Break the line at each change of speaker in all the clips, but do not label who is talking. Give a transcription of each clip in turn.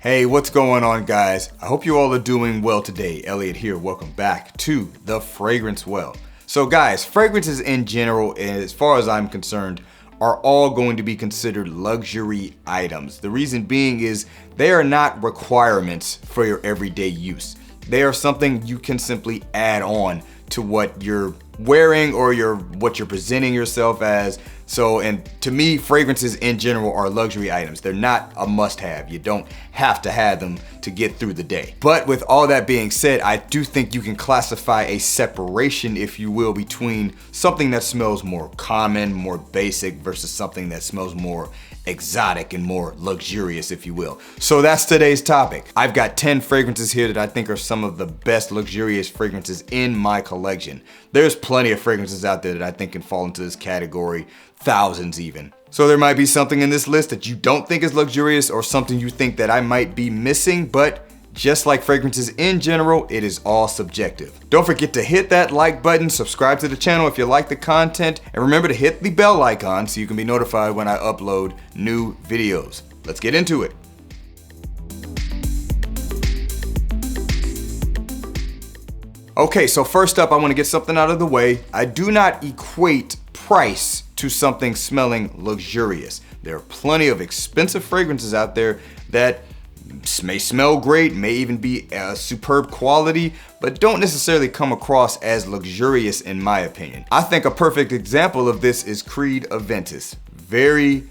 Hey, what's going on, guys? I hope you all are doing well today. Elliot here. Welcome back to The Fragrance Well. So guys, fragrances in general, as far as I'm concerned, are all going to be considered luxury items. The reason being is they are not requirements for your everyday use. They are something you can simply add on to what you're wearing or what you're presenting yourself as. So, and to me, fragrances in general are luxury items. They're not a must-have. You don't have to have them to get through the day. But with all that being said, I do think you can classify a separation, if you will, between something that smells more common, more basic, versus something that smells more exotic and more luxurious, if you will. So that's today's topic. I've got 10 fragrances here that I think are some of the best luxurious fragrances in my collection. There's plenty of fragrances out there that I think can fall into this category, thousands even. So there might be something in this list that you don't think is luxurious or something you think that I might be missing, but just like fragrances in general, it is all subjective. Don't forget to hit that like button, subscribe to the channel if you like the content, and remember to hit the bell icon so you can be notified when I upload new videos. Let's get into it. Okay, so first up, I want to get something out of the way. I do not equate price to something smelling luxurious. There are plenty of expensive fragrances out there that may smell great, may even be superb quality, but don't necessarily come across as luxurious in my opinion. I think a perfect example of this is Creed Aventus. Very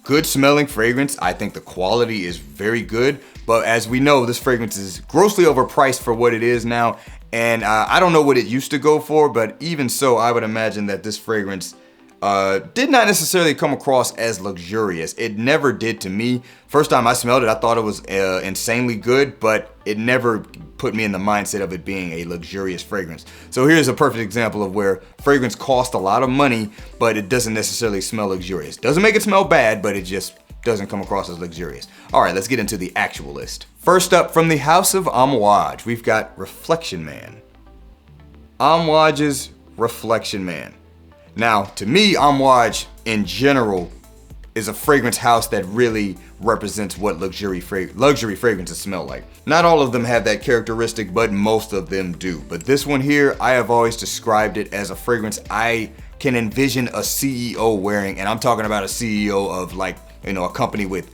good smelling fragrance. I think the quality is very good, but as we know, this fragrance is grossly overpriced for what it is now, and I don't know what it used to go for, but even so, I would imagine that this fragrance did not necessarily come across as luxurious. It never did to me. First time I smelled it, I thought it was insanely good, but it never put me in the mindset of it being a luxurious fragrance. So here's a perfect example of where fragrance costs a lot of money, but it doesn't necessarily smell luxurious. Doesn't make it smell bad, but it just doesn't come across as luxurious. All right, let's get into the actual list. First up, from the House of Amouage, we've got Reflection Man. Amouage's Reflection Man. Now, to me, Amouage in general is a fragrance house that really represents what luxury fragrances smell like. Not all of them have that characteristic, but most of them do. But this one here, I have always described it as a fragrance I can envision a CEO wearing, and I'm talking about a CEO of a company with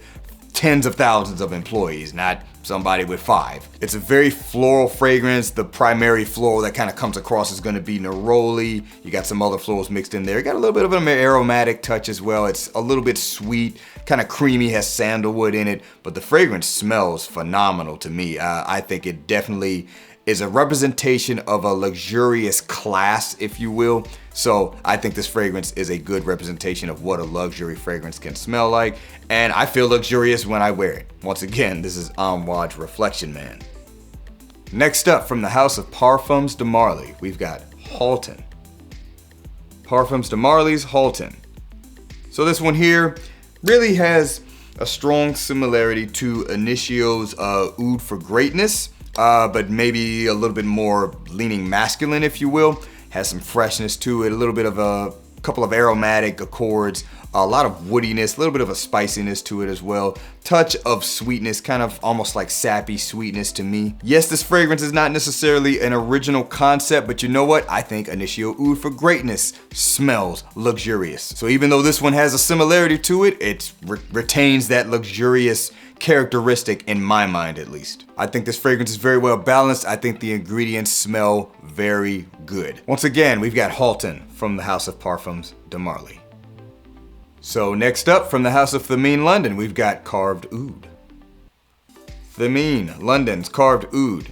tens of thousands of employees, not somebody with 5. It's a very floral fragrance. The primary floral that kind of comes across is going to be neroli. You got some other florals mixed in there. You got a little bit of an aromatic touch as well. It's a little bit sweet, kind of creamy, has sandalwood in it, but the fragrance smells phenomenal to me. I think it definitely is a representation of a luxurious class, if you will. So I think this fragrance is a good representation of what a luxury fragrance can smell like, and I feel luxurious when I wear it. Once again, this is Amouage Reflection Man. Next up, from the House of Parfums de Marly, we've got Halton. Parfums de Marly's Halton. So this one here really has a strong similarity to Initio's Oud for Greatness, but maybe a little bit more leaning masculine, if you will. Has some freshness to it, a little bit of a couple of aromatic accords, a lot of woodiness, a little bit of a spiciness to it as well. Touch of sweetness, kind of almost like sappy sweetness to me. Yes, this fragrance is not necessarily an original concept, but you know what? I think Initio Oud for Greatness smells luxurious. So even though this one has a similarity to it, it retains that luxurious characteristic in my mind, at least. I think this fragrance is very well balanced. I think the ingredients smell very good. Once again, we've got Halton from the House of Parfums de Marly. So next up, from the House of Thameen London, we've got Carved Oud. Thameen London's Carved Oud.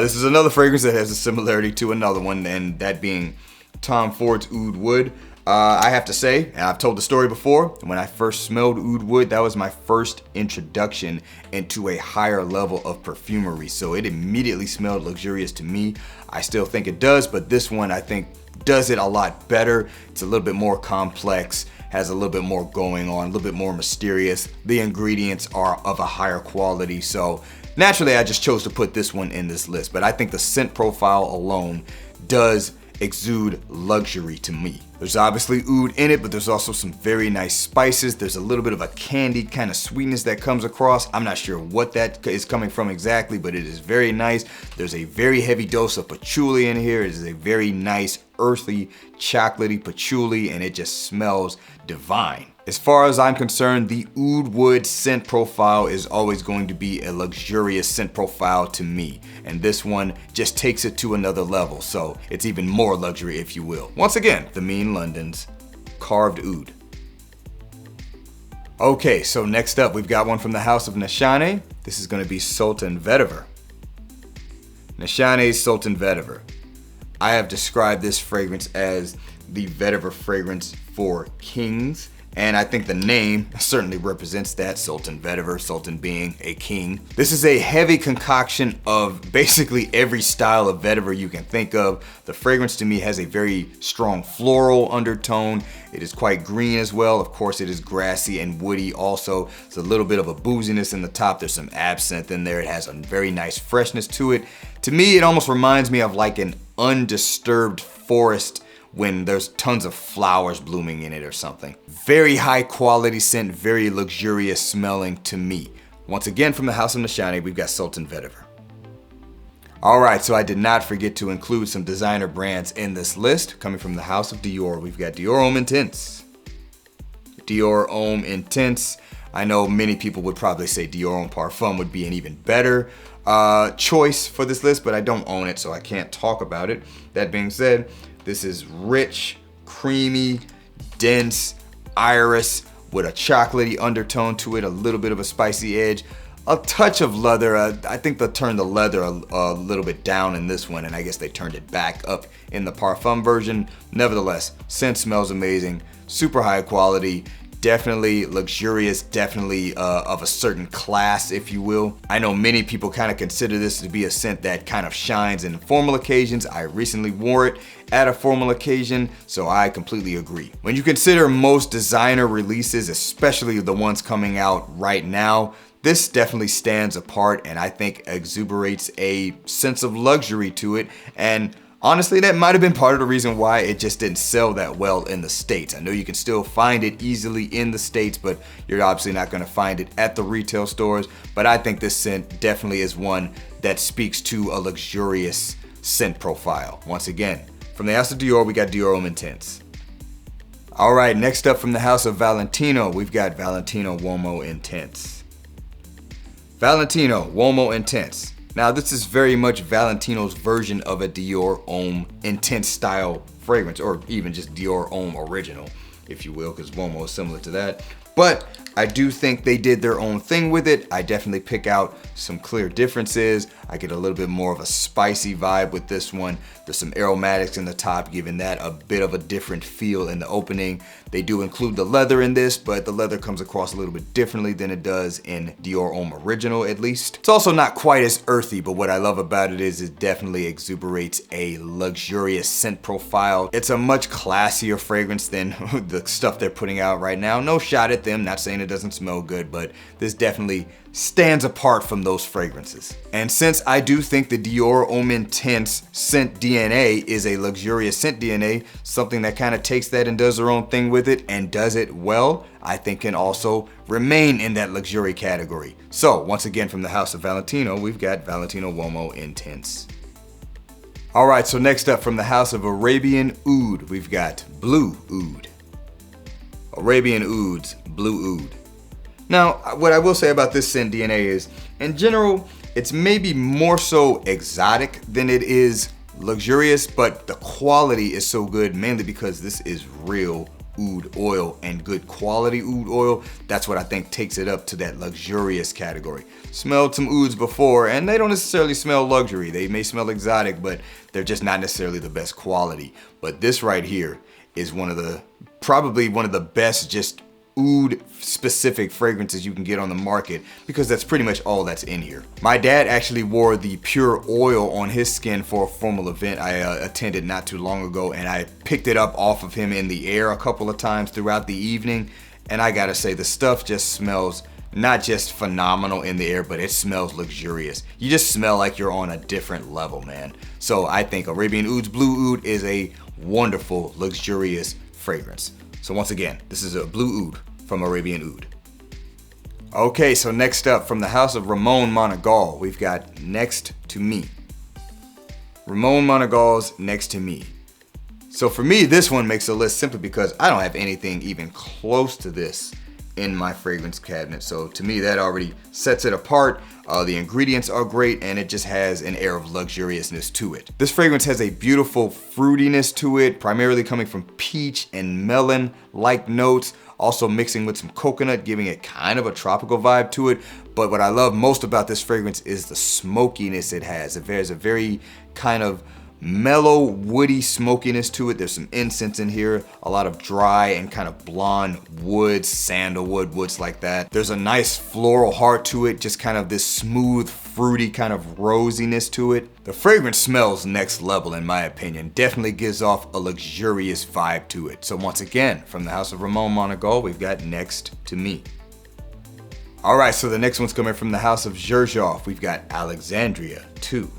This is another fragrance that has a similarity to another one, and that being Tom Ford's Oud Wood. I have to say, and I've told the story before, when I first smelled Oud Wood, that was my first introduction into a higher level of perfumery. So it immediately smelled luxurious to me. I still think it does, but this one I think does it a lot better. It's a little bit more complex, has a little bit more going on, a little bit more mysterious. The ingredients are of a higher quality, so naturally I just chose to put this one in this list. But I think the scent profile alone does exude luxury to me. There's obviously oud in it, but there's also some very nice spices. There's a little bit of a candied kind of sweetness that comes across. I'm not sure what that is coming from exactly, but it is very nice. There's a very heavy dose of patchouli in here. It is a very nice, earthy, chocolatey patchouli, and it just smells divine. As far as I'm concerned, the oud wood scent profile is always going to be a luxurious scent profile to me. And this one just takes it to another level, so it's even more luxury, if you will. Once again, the Mean London's Carved Oud. Okay, so next up, we've got one from the House of Nashane. This is gonna be Sultan Vetiver. Nashane's Sultan Vetiver. I have described this fragrance as the vetiver fragrance for kings. And I think the name certainly represents that, Sultan Vetiver, Sultan being a king. This is a heavy concoction of basically every style of vetiver you can think of. The fragrance to me has a very strong floral undertone. It is quite green as well. Of course, it is grassy and woody also. There's a little bit of a booziness in the top. There's some absinthe in there. It has a very nice freshness to it. To me, it almost reminds me of like an undisturbed forest when there's tons of flowers blooming in it or something. Very high quality scent, very luxurious smelling to me. Once again, from the House of Nashane, we've got Sultan Vetiver. All right, so I did not forget to include some designer brands in this list. Coming from the House of Dior, we've got Dior Homme Intense. Dior Homme Intense. I know many people would probably say Dior Homme Parfum would be an even better choice for this list, but I don't own it, so I can't talk about it. That being said, this is rich, creamy, dense, iris with a chocolatey undertone to it, a little bit of a spicy edge, a touch of leather. I think they turned the leather a little bit down in this one, and I guess they turned it back up in the Parfum version. Nevertheless, scent smells amazing, super high quality, definitely luxurious, definitely of a certain class, if you will. I know many people kind of consider this to be a scent that kind of shines in formal occasions. I recently wore it at a formal occasion, so I completely agree. When you consider most designer releases, especially the ones coming out right now, this definitely stands apart and I think exuberates a sense of luxury to it. And honestly, that might have been part of the reason why it just didn't sell that well in the States. I know you can still find it easily in the States, but you're obviously not gonna find it at the retail stores. But I think this scent definitely is one that speaks to a luxurious scent profile. Once again, from the House of Dior, we got Dior Homme Intense. All right, next up from the House of Valentino, we've got Valentino Uomo Intense. Valentino Uomo Intense. Now, this is very much Valentino's version of a Dior Homme Intense style fragrance, or even just Dior Homme Original, if you will, because Uomo is similar to that. But I do think they did their own thing with it. I definitely pick out some clear differences. I get a little bit more of a spicy vibe with this one. There's some aromatics in the top, giving that a bit of a different feel in the opening. They do include the leather in this, but the leather comes across a little bit differently than it does in Dior Homme Original, at least. It's also not quite as earthy, but what I love about it is it definitely exuberates a luxurious scent profile. It's a much classier fragrance than the stuff they're putting out right now. No shot at them, not saying it doesn't smell good, but this definitely stands apart from those fragrances. And since I do think the Dior Homme Intense scent DNA is a luxurious scent DNA, something that kind of takes that and does their own thing with it and does it well, I think can also remain in that luxury category. So once again, from the House of Valentino, we've got Valentino Uomo Intense. All right, so next up from the House of Arabian Oud, we've got Blue Oud. Arabian Oud's Blue Oud. Now, what I will say about this scent DNA is, in general, it's maybe more so exotic than it is luxurious, but the quality is so good, mainly because this is real oud oil and good quality oud oil. That's what I think takes it up to that luxurious category. Smelled some ouds before, and they don't necessarily smell luxury. They may smell exotic, but they're just not necessarily the best quality. But this right here is probably one of the best just oud specific fragrances you can get on the market, because that's pretty much all that's in here. My dad actually wore the pure oil on his skin for a formal event I attended not too long ago, and I picked it up off of him in the air a couple of times throughout the evening, and I gotta say, the stuff just smells not just phenomenal in the air, but it smells luxurious. You just smell like you're on a different level, man. So I think Arabian Oud's Blue Oud is a wonderful, luxurious fragrance. So once again, this is a Blue Oud from Arabian Oud. Okay, so next up, from the house of Ramon Monegal, we've got Next to Me. Ramon Monegal's Next to Me. So for me, this one makes a list simply because I don't have anything even close to this in my fragrance cabinet. So to me, that already sets it apart. The ingredients are great, and it just has an air of luxuriousness to it. This fragrance has a beautiful fruitiness to it, primarily coming from peach and melon-like notes, also mixing with some coconut, giving it kind of a tropical vibe to it. But what I love most about this fragrance is the smokiness it has. It has a very kind of mellow, woody smokiness to it. There's some incense in here, a lot of dry and kind of blonde woods, sandalwood, woods like that. There's a nice floral heart to it, just kind of this smooth, fruity kind of rosiness to it. The fragrance smells next level in my opinion. Definitely gives off a luxurious vibe to it. So once again, from the house of Ramon Monegal, we've got Next to Me. All right, so the next one's coming from the house of Xerjoff. We've got Alexandria 2.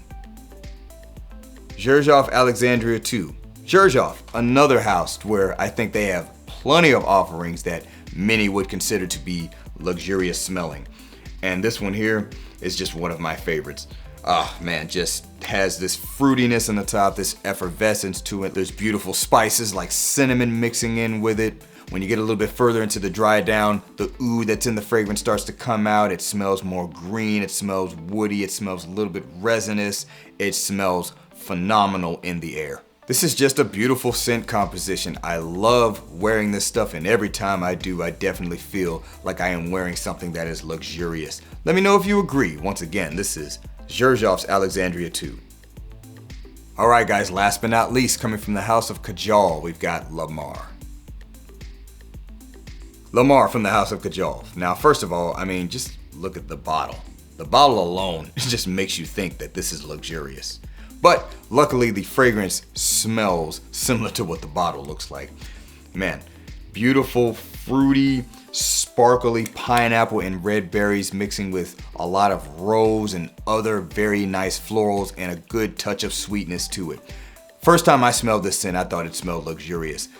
Xerjoff Alexandria 2. Xerjoff, another house where I think they have plenty of offerings that many would consider to be luxurious smelling. And this one here is just one of my favorites. Oh man, just has this fruitiness on the top, this effervescence to it. There's beautiful spices like cinnamon mixing in with it. When you get a little bit further into the dry down, the oud that's in the fragrance starts to come out. It smells more green, it smells woody, it smells a little bit resinous, it smells phenomenal in the air. This is just a beautiful scent composition. I love wearing this stuff, and every time I do, I definitely feel like I am wearing something that is luxurious. Let me know if you agree. Once again, this is Xerjoff's Alexandria 2. Alright guys, last but not least, coming from the house of Kajal, we've got Lamar. Lamar from the house of Kajal. Now first of all, I mean, just look at the bottle. The bottle alone just makes you think that this is luxurious. But luckily the fragrance smells similar to what the bottle looks like. Man, beautiful, fruity, sparkly pineapple and red berries mixing with a lot of rose and other very nice florals and a good touch of sweetness to it. First time I smelled this scent, I thought it smelled luxurious.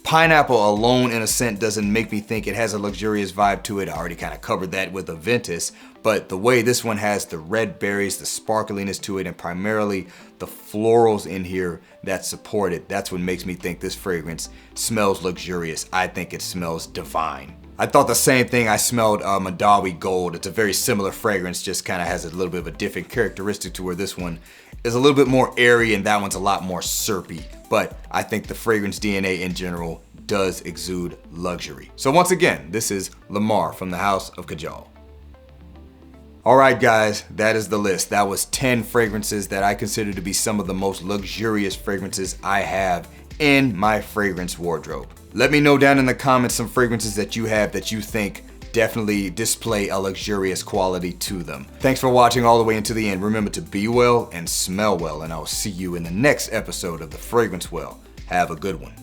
Pineapple alone in a scent doesn't make me think it has a luxurious vibe to it. I already kind of covered that with Aventus, but the way this one has the red berries, the sparkliness to it, and primarily the florals in here that support it, that's what makes me think this fragrance smells luxurious. I think it smells divine. I thought the same thing. I smelled Madawi Gold. It's a very similar fragrance, just kind of has a little bit of a different characteristic to where this one is a little bit more airy and that one's a lot more syrupy. But I think the fragrance DNA in general does exude luxury. So once again, this is Lamar from the house of Kajal. Alright guys, that is the list. That was 10 fragrances that I consider to be some of the most luxurious fragrances I have in my fragrance wardrobe. Let me know down in the comments some fragrances that you have that you think definitely display a luxurious quality to them. Thanks for watching all the way into the end. Remember to be well and smell well, and I will see you in the next episode of The Fragrance Well. Have a good one.